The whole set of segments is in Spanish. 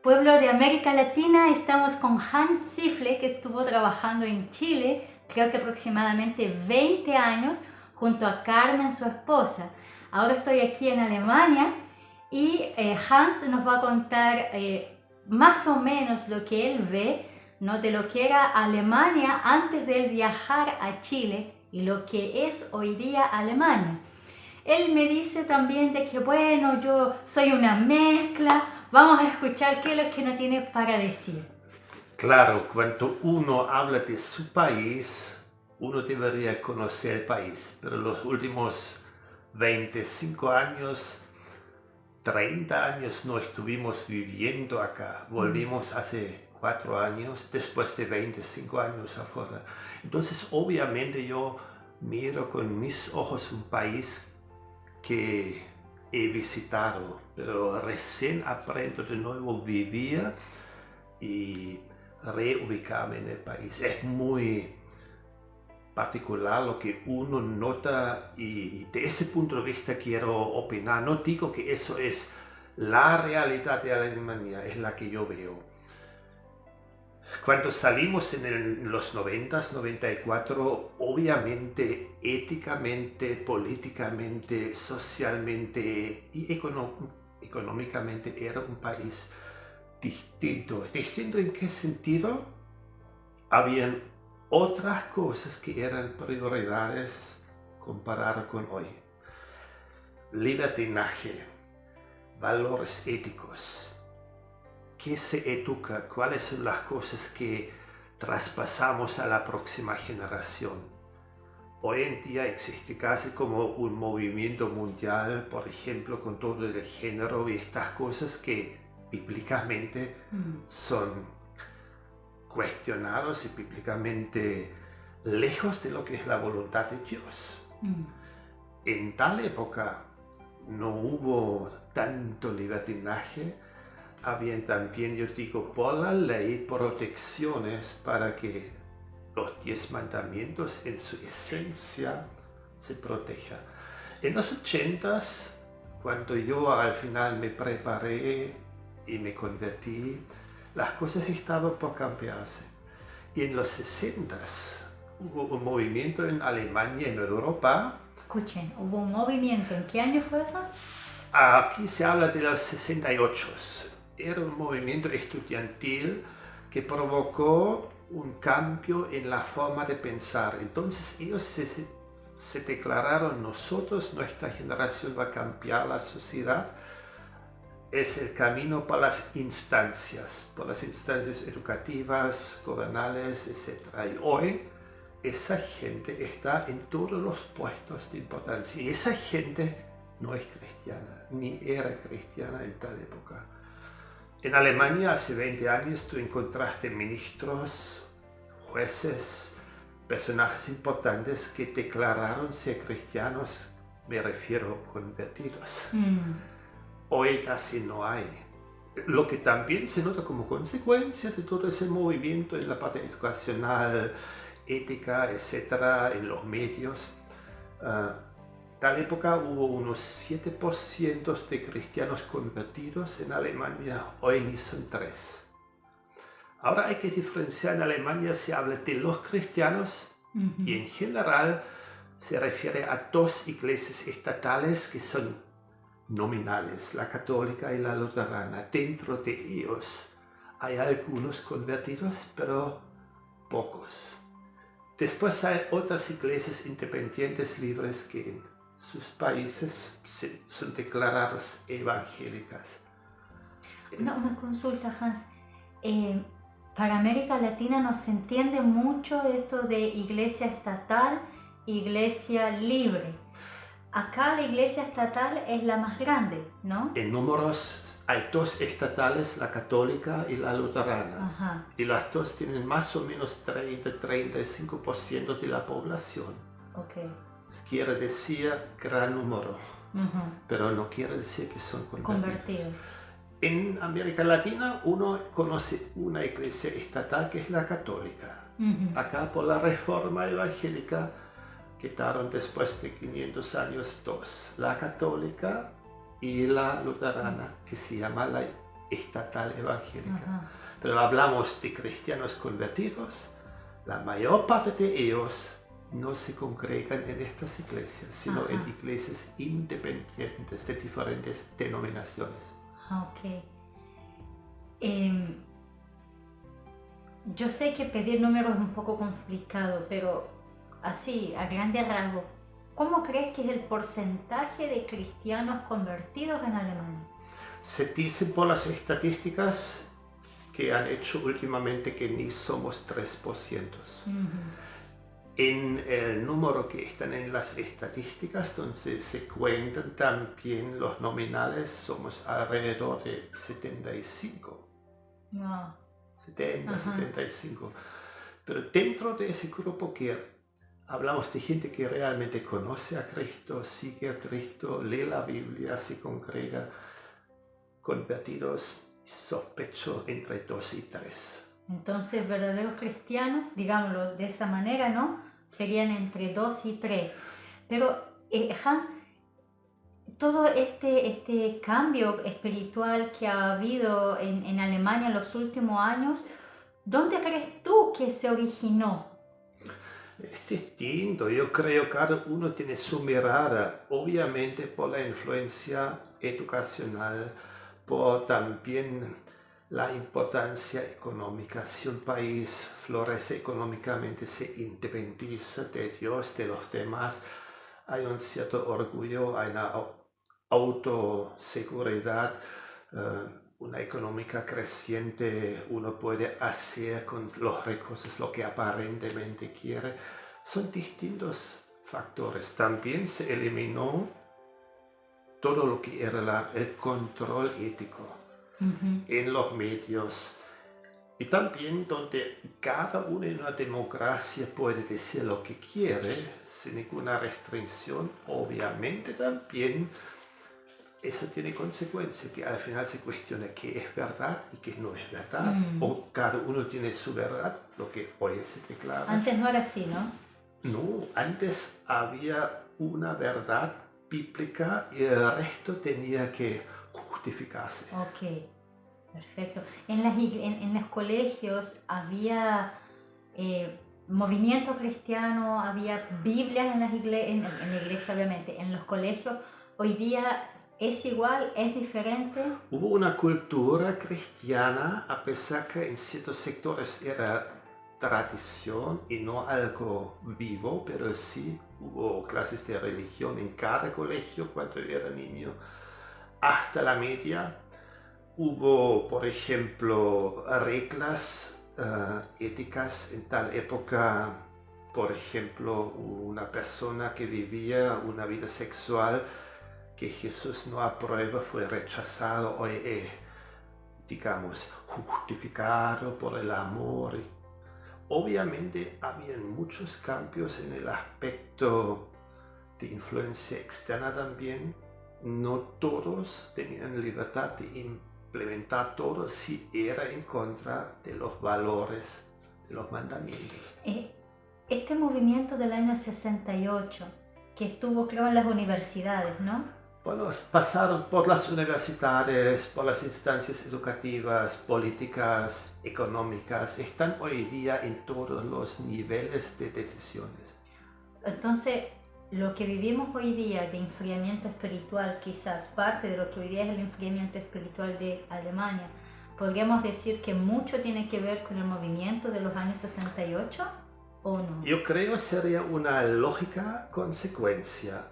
pueblo de América Latina. Estamos con Hans Sifle, que estuvo trabajando en Chile, creo que aproximadamente 20 años, junto a Carmen, su esposa. Ahora estoy aquí en Alemania y Hans nos va a contar más o menos lo que él ve, ¿no?, de lo que era Alemania antes de él viajar a Chile y lo que es hoy día Alemania. Él me dice también de que, bueno, yo soy una mezcla. Vamos a escuchar qué es lo que nos tiene para decir. Claro, cuando uno habla de su país, uno debería conocer el país, pero los últimos 25 años, 30 años no estuvimos viviendo acá. Volvimos hace 4 años, después de 25 años afuera. Entonces, obviamente yo miro con mis ojos un país que he visitado, pero recién aprendo de nuevo a vivir y reubicarme en el país. Es muy particular lo que uno nota y de ese punto de vista quiero opinar. No digo que eso es la realidad de Alemania, es la que yo veo. Cuando salimos en los 90s, 94, obviamente, éticamente, políticamente, socialmente y económicamente era un país distinto. ¿Distinto en qué sentido? Habían otras cosas que eran prioridades comparado con hoy. Libertinaje, valores éticos. ¿Qué se educa? ¿Cuáles son las cosas que traspasamos a la próxima generación? Hoy en día existe casi como un movimiento mundial, por ejemplo, con todo el género y estas cosas que bíblicamente son cuestionados y bíblicamente lejos de lo que es la voluntad de Dios. En tal época no hubo tanto libertinaje. Habían también, yo digo, por la ley, protecciones para que los 10 mandamientos en su esencia se protejan. En los 80s, cuando yo al final me preparé y me convertí, las cosas estaban por cambiarse. Y en los 60s hubo un movimiento en Alemania, en Europa. Escuchen, hubo un movimiento. ¿En qué año fue eso? Aquí se habla de los 68. Era un movimiento estudiantil que provocó un cambio en la forma de pensar. Entonces ellos se declararon: nosotros, nuestra generación va a cambiar la sociedad. Es el camino por las instancias educativas, gobernales, etc. Y hoy esa gente está en todos los puestos de importancia. Y esa gente no es cristiana, ni era cristiana en tal época. En Alemania hace 20 años tú encontraste ministros, jueces, personajes importantes que declararon ser cristianos, me refiero convertidos. Hoy casi no hay. Lo que también se nota como consecuencia de todo ese movimiento en la parte educacional, ética, etcétera, en los medios. Tal época hubo unos 7% de cristianos convertidos en Alemania, hoy ni son 3%. Ahora hay que diferenciar. En Alemania se habla de los cristianos y en general se refiere a 2 iglesias estatales que son nominales, la católica y la luterana. Dentro de ellos hay algunos convertidos, pero pocos. Después hay otras iglesias independientes libres que en sus países son declaradas evangélicas. Una consulta, Hans. Para América Latina no se entiende mucho esto de iglesia estatal, iglesia libre. Acá la iglesia estatal es la más grande, ¿no? En números hay 2 estatales, la católica y la luterana. Y las 2 tienen más o menos 30-35% de la población. Okay. Quiere decir gran número, pero no quiere decir que son convertidos. En América Latina uno conoce una iglesia estatal que es la católica. Acá por la reforma evangélica quitaron después de 500 años 2, la católica y la luterana, que se llama la estatal evangélica. Ajá. Pero hablamos de cristianos convertidos, la mayor parte de ellos no se congregan en estas iglesias, sino Ajá. en iglesias independientes de diferentes denominaciones. Ok. Yo sé que pedir números es un poco complicado, pero así, a grandes rasgos, ¿cómo crees que es el porcentaje de cristianos convertidos en Alemania? Se dice por las estadísticas que han hecho últimamente que ni somos 3%. En el número que están en las estadísticas, donde se cuentan también los nominales, somos alrededor de 75. Wow. 70, Ajá. 75. Pero dentro de ese grupo que hablamos de gente que realmente conoce a Cristo, sigue a Cristo, lee la Biblia, se congrega, convertidos, sospecho entre 2 y 3. Entonces, verdaderos cristianos, digámoslo de esa manera, ¿no? Serían entre 2 y 3. Pero, Hans, todo este cambio espiritual que ha habido en Alemania en los últimos años, ¿dónde crees tú que se originó? Es distinto, yo creo que cada uno tiene su mirada, obviamente por la influencia educacional, por también la importancia económica. Si un país florece económicamente, se independiza de Dios, de los demás, hay un cierto orgullo, hay una autoseguridad, una económica creciente, uno puede hacer con los recursos lo que aparentemente quiere. Son distintos factores. También se eliminó todo lo que era el control ético en los medios. Y también donde cada uno en una democracia puede decir lo que quiere sin ninguna restricción, obviamente también eso tiene consecuencias, que al final se cuestiona qué es verdad y qué no es verdad. O cada uno tiene su verdad, lo que hoy se declara. Antes no era así, ¿no? No, antes había una verdad bíblica y el resto tenía que justificarse. Ok, perfecto. En los colegios había movimiento cristiano, había Biblias en la iglesia, obviamente. En los colegios, hoy día es igual, es diferente. Hubo una cultura cristiana, a pesar que en ciertos sectores era tradición y no algo vivo, pero sí hubo clases de religión en cada colegio cuando yo era niño. Hasta la media hubo, por ejemplo, reglas éticas en tal época. Por ejemplo, una persona que vivía una vida sexual que Jesús no aprueba fue rechazado o digamos, justificado por el amor. Obviamente había muchos cambios en el aspecto de influencia externa también. No todos tenían libertad de implementar todo si era en contra de los valores, de los mandamientos. Este movimiento del año 68, que estuvo creo en las universidades, ¿no? Bueno, pasaron por las universidades, por las instancias educativas, políticas, económicas, están hoy día en todos los niveles de decisiones. Entonces, lo que vivimos hoy día de enfriamiento espiritual, quizás parte de lo que hoy día es el enfriamiento espiritual de Alemania, ¿podríamos decir que mucho tiene que ver con el movimiento de los años 68 o no? Yo creo que sería una lógica consecuencia,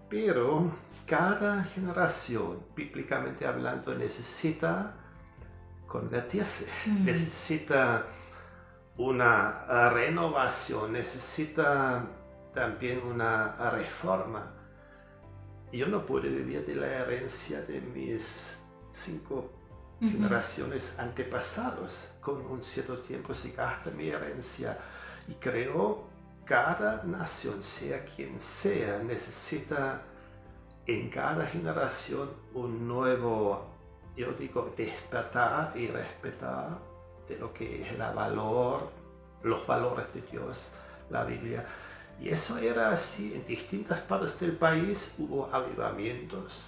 pero cada generación, bíblicamente hablando, necesita convertirse, necesita una renovación, necesita también una reforma. Yo no puedo vivir de la herencia de mis 5 generaciones antepasados. Con un cierto tiempo se gasta mi herencia y creo cada nación, sea quien sea, necesita en cada generación un nuevo, yo digo, despertar y respetar de lo que es los valores de Dios, la Biblia. Y eso era así en distintas partes del país. Hubo avivamientos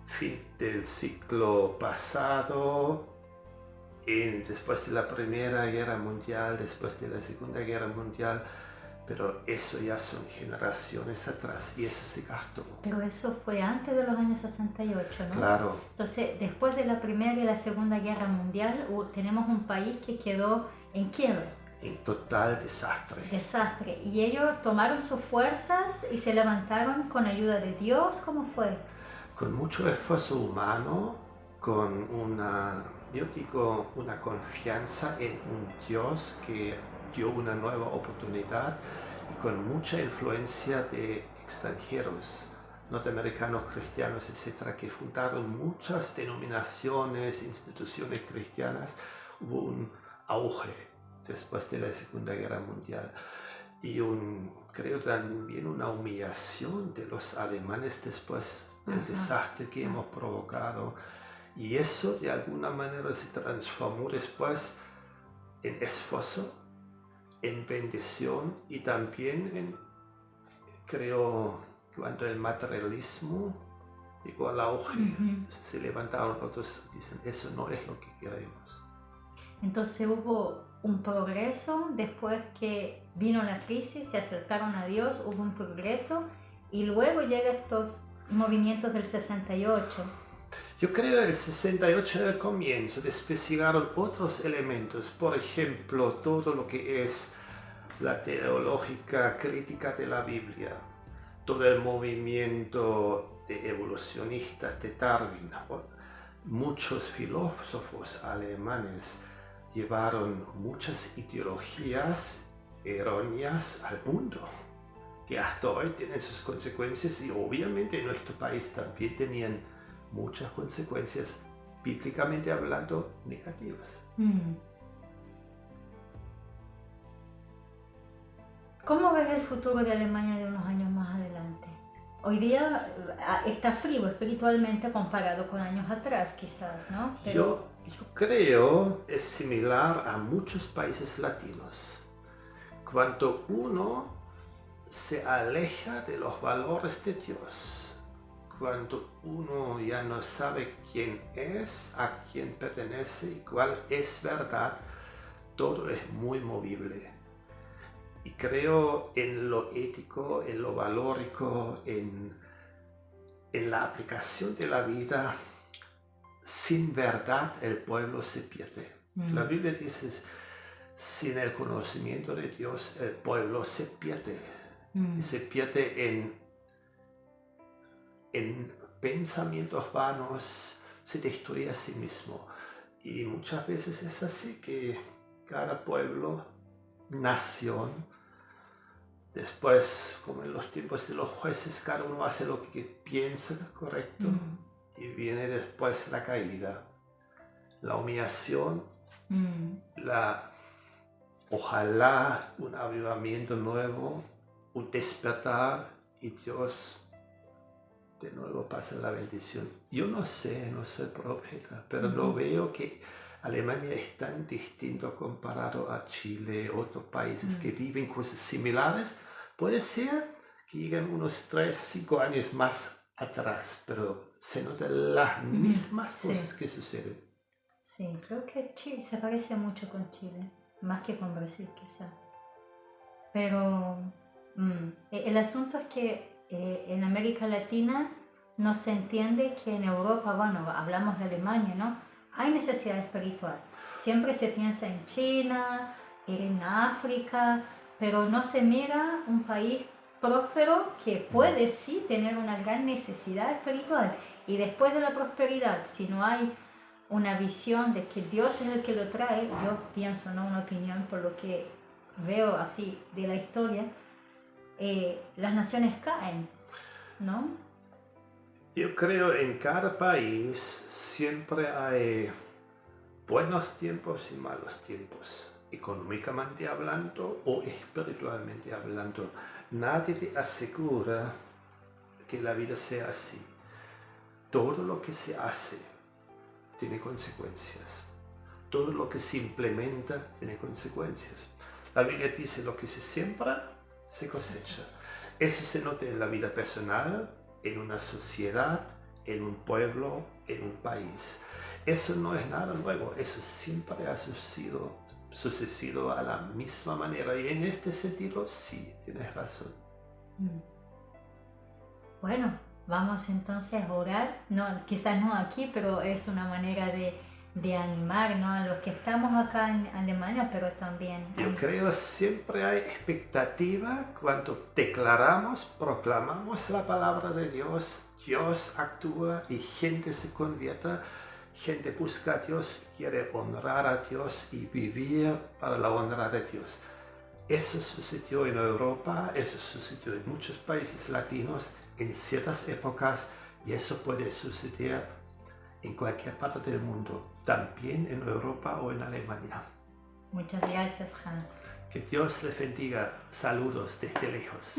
fin del siglo pasado, después de la Primera Guerra Mundial, después de la Segunda Guerra Mundial, pero eso ya son generaciones atrás y eso se gastó. Pero eso fue antes de los años 68, ¿no? Claro. Entonces, después de la Primera y la Segunda Guerra Mundial, tenemos un país que quedó en quiebra. En total desastre. Desastre. Y ellos tomaron sus fuerzas y se levantaron con ayuda de Dios. ¿Cómo fue? Con mucho esfuerzo humano, con una confianza en un Dios que dio una nueva oportunidad y con mucha influencia de extranjeros, norteamericanos, cristianos, etcétera, que fundaron muchas denominaciones, instituciones cristianas. Hubo un auge después de la Segunda Guerra Mundial y creo también una humillación de los alemanes después del desastre que hemos provocado. Y eso de alguna manera se transformó después en esfuerzo, en bendición y también creo, cuando el materialismo llegó al auge, se levantaron otros y dicen, eso no es lo que queremos. Entonces hubo un progreso después que vino la crisis, se acercaron a Dios, hubo un progreso y luego llegan estos movimientos del 68. Yo creo que el 68 era el comienzo, después llegaron otros elementos, por ejemplo, todo lo que es la teológica crítica de la Biblia, todo el movimiento de evolucionistas de Darwin. Muchos filósofos alemanes llevaron muchas ideologías erróneas al mundo, que hasta hoy tienen sus consecuencias y obviamente en nuestro país también tenían muchas consecuencias, bíblicamente hablando, negativas. ¿Cómo ves el futuro de Alemania de unos años más adelante? Hoy día está frío espiritualmente comparado con años atrás, quizás, ¿no? Pero yo creo es similar a muchos países latinos. Cuando uno se aleja de los valores de Dios, cuando uno ya no sabe quién es, a quién pertenece y cuál es verdad, todo es muy movible. Y creo en lo ético, en lo valórico, en la aplicación de la vida. Sin verdad el pueblo se pierde. La Biblia dice, sin el conocimiento de Dios el pueblo se pierde. Y se pierde en pensamientos vanos, se destruye a sí mismo. Y muchas veces es así que cada pueblo, nación, después, como en los tiempos de los jueces, cada uno hace lo que piensa correcto y viene después la caída, la humillación, ojalá un avivamiento nuevo, un despertar y Dios de nuevo pasa la bendición. Yo no sé, no soy profeta, pero no veo que Alemania es tan distinto comparado a Chile, otros países que viven cosas similares. Puede ser que lleguen unos 3, 5 años más atrás, pero se notan las mismas cosas que suceden. Sí, creo que Chile se parece mucho con Chile, más que con Brasil quizá. Pero el asunto es que en América Latina no se entiende que en Europa, bueno, hablamos de Alemania, ¿no? Hay necesidad espiritual. Siempre se piensa en China, en África, pero no se mira un país próspero que puede sí tener una gran necesidad espiritual. Y después de la prosperidad, si no hay una visión de que Dios es el que lo trae, yo pienso, no una opinión por lo que veo así de la historia, las naciones caen, ¿no? Yo creo en cada país siempre hay buenos tiempos y malos tiempos, económicamente hablando o espiritualmente hablando. Nadie te asegura que la vida sea así. Todo lo que se hace tiene consecuencias. Todo lo que se implementa tiene consecuencias. La Biblia dice lo que se siembra, se cosecha. Eso se nota en la vida personal, en una sociedad, en un pueblo, en un país. Eso no es nada nuevo, eso siempre ha sucedido a la misma manera. Y en este sentido, sí, tienes razón. Bueno, vamos entonces a orar. No, quizás no aquí, pero es una manera de animar, ¿no?, a los que estamos acá en Alemania, pero también... Yo creo siempre hay expectativa cuando declaramos, proclamamos la palabra de Dios, Dios actúa y gente se convierta, gente busca a Dios, quiere honrar a Dios y vivir para la honra de Dios. Eso sucedió en Europa, eso sucedió en muchos países latinos en ciertas épocas y eso puede suceder en cualquier parte del mundo, también en Europa o en Alemania. Muchas gracias, Hans. Que Dios les bendiga. Saludos desde lejos.